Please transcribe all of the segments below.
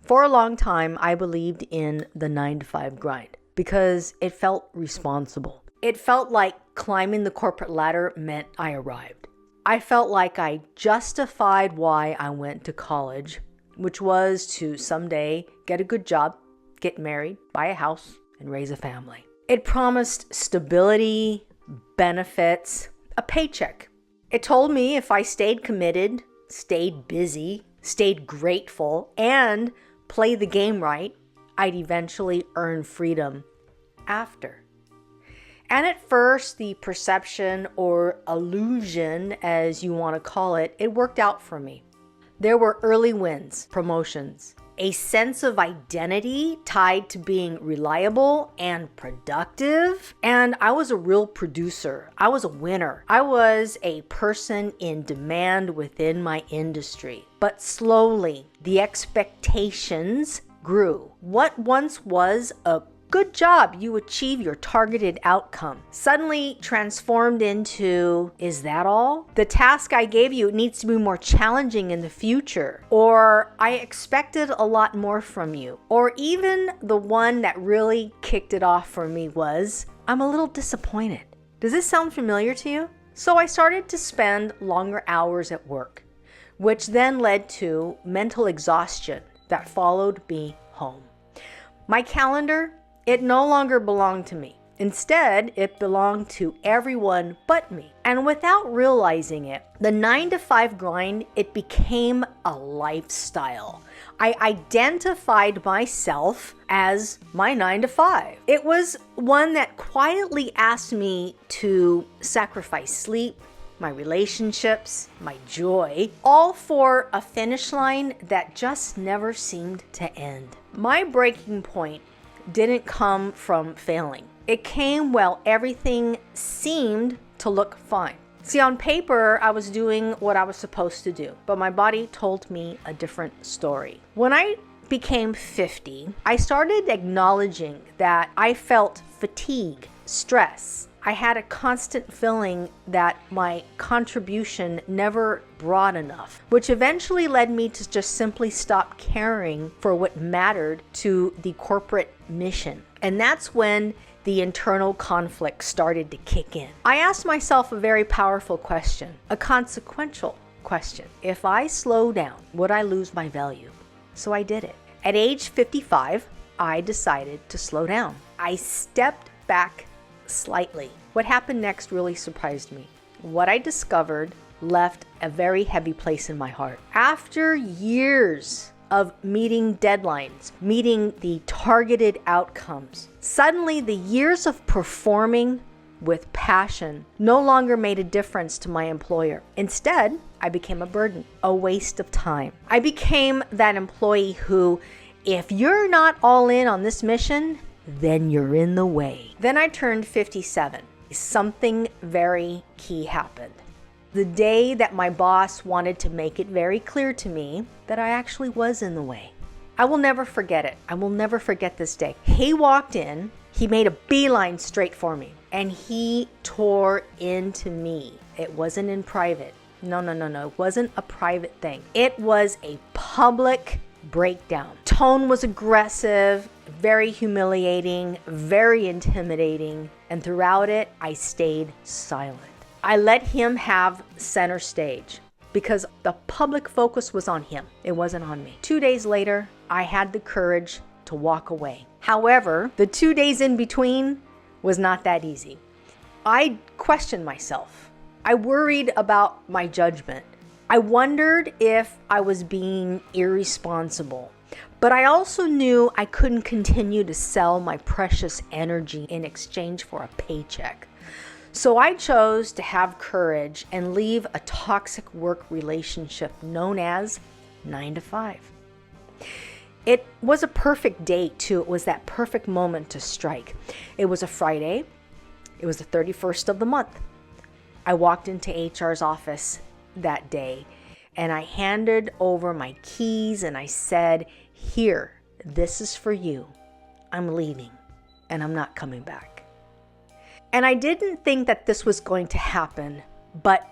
For a long time, I believed in the 9 to 5 grind because it felt responsible. It felt like climbing the corporate ladder meant I arrived. I felt like I justified why I went to college, which was to someday get a good job, get married, buy a house, and raise a family. It promised stability, benefits, a paycheck. It told me if I stayed committed, stayed busy, stayed grateful, and played the game right, I'd eventually earn freedom after. And at first, the perception or illusion, as you want to call it, it worked out for me. There were early wins, promotions, a sense of identity tied to being reliable and productive. And I was a real producer. I was a winner. I was a person in demand within my industry. But slowly, the expectations grew. What once was a good job, you achieve your targeted outcome, suddenly transformed into, is that all? The task I gave you needs to be more challenging in the future. Or I expected a lot more from you. Or even the one that really kicked it off for me was, I'm a little disappointed. Does this sound familiar to you? So I started to spend longer hours at work, which then led to mental exhaustion that followed me home. My calendar, it no longer belonged to me. Instead, it belonged to everyone but me. And without realizing it, the 9 to 5 grind, it became a lifestyle. I identified myself as my 9 to 5. It was one that quietly asked me to sacrifice sleep, my relationships, my joy, all for a finish line that just never seemed to end. My breaking point didn't come from failing. It came while everything seemed to look fine. See, on paper, I was doing what I was supposed to do, but my body told me a different story. When I became 50, I started acknowledging that I felt fatigue, stress. I had a constant feeling that my contribution never brought enough, which eventually led me to just simply stop caring for what mattered to the corporate mission. And that's when the internal conflict started to kick in. I asked myself a very powerful question, a consequential question. If I slow down, would I lose my value? So I did it. At age 55, I decided to slow down. I stepped back slightly. What happened next really surprised me. What I discovered left a very heavy place in my heart. After years of meeting deadlines, meeting the targeted outcomes, suddenly the years of performing with passion no longer made a difference to my employer. Instead, I became a burden, a waste of time. I became that employee who, if you're not all in on this mission, then you're in the way. Then I turned 57. Something very key happened. The day that my boss wanted to make it very clear to me that I actually was in the way. I will never forget it. I will never forget this day. He walked in, he made a beeline straight for me, and he tore into me. It wasn't in private. No. It wasn't a private thing. It was a public breakdown. Tone was aggressive, very humiliating, very intimidating, and throughout it, I stayed silent. I let him have center stage because the public focus was on him. It wasn't on me. 2 days later, I had the courage to walk away. However, the 2 days in between was not that easy. I questioned myself. I worried about my judgment. I wondered if I was being irresponsible. But I also knew I couldn't continue to sell my precious energy in exchange for a paycheck. So I chose to have courage and leave a toxic work relationship known as 9 to 5. It was a perfect date too. It was that perfect moment to strike. It was a Friday. It was the 31st of the month. I walked into HR's office that day and I handed over my keys and I said, "Here, this is for you. I'm leaving and I'm not coming back." And I didn't think that this was going to happen, but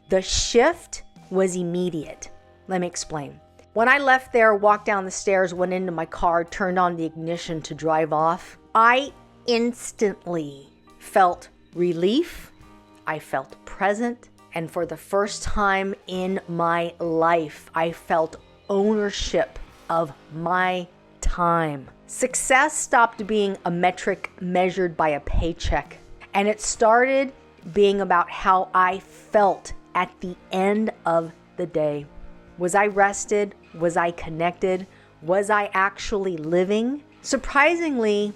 the shift was immediate. Let me explain. When I left there, walked down the stairs, went into my car, turned on the ignition to drive off, I instantly felt relief. I felt present. And for the first time in my life, I felt ownership of my time. Success stopped being a metric measured by a paycheck, and it started being about how I felt at the end of the day. Was I rested? Was I connected? Was I actually living? Surprisingly,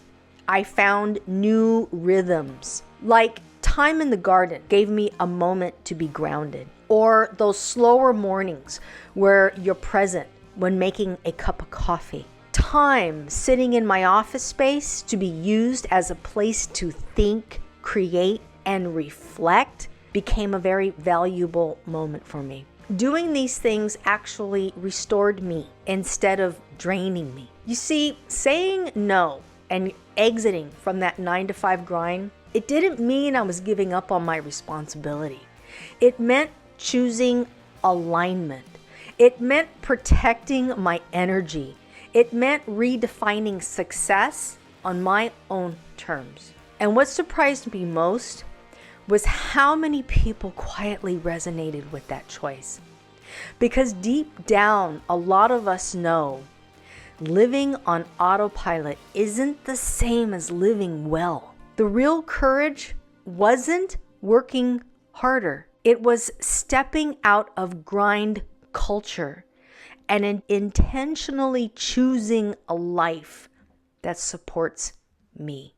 I found new rhythms. Like time in the garden gave me a moment to be grounded. Or those slower mornings where you're present when making a cup of coffee. Time sitting in my office space to be used as a place to think, create, and reflect became a very valuable moment for me. Doing these things actually restored me instead of draining me. You see, saying no and exiting from that 9-to-5 grind, it didn't mean I was giving up on my responsibility. It meant choosing alignment. It meant protecting my energy. It meant redefining success on my own terms. And what surprised me most was how many people quietly resonated with that choice. Because deep down, a lot of us know living on autopilot isn't the same as living well. The real courage wasn't working harder. It was stepping out of grind culture and intentionally choosing a life that supports me.